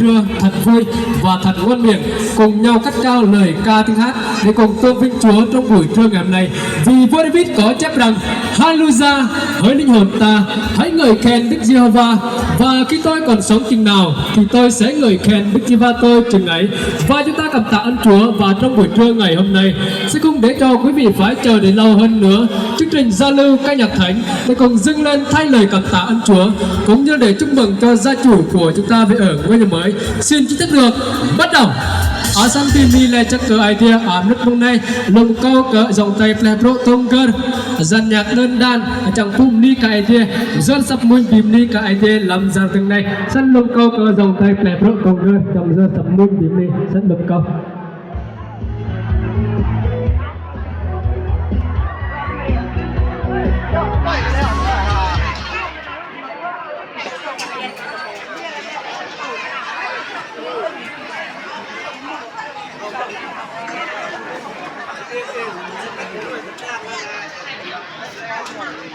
trưa thật vui và thật ngon miệng, cùng nhau cất cao lời ca tiếng hát để cùng tôn vinh Chúa trong buổi trưa ngày hôm nay. Vì vua David có chép rằng: Hallelujah, hỡi linh hồn ta, hãy ngợi khen Đức Giê-hô-va, và khi tôi còn sống chừng nào thì tôi sẽ ngợi khen Đức Giê-hô-va tôi chừng ấy. Và chúng ta cảm tạ ơn Chúa, và trong buổi trưa ngày hôm nay sẽ không để cho quý vị phải chờ đến lâu hơn nữa. Chương trình giao lưu ca nhạc thánh để cùng dâng lên thay lời cảm tạ ơn Chúa, cũng như để chúc mừng cho gia chủ của chúng ta về ở ngôi nhà mới. Xin chính thức được bắt đầu. Ở sang tìm đi là chắc cỡ idea ở nước mông này lồng câu cỡ dòng tay play pro tông cơ dàn nhạc đơn đan chẳng phum ni cả idea dân sắp mùi bìm ni cả idea làm ra từng này sân lồng câu cỡ dòng tay play pro tông cơ trong dân sắp mùi bìm ni sân lồng câu. Thank you.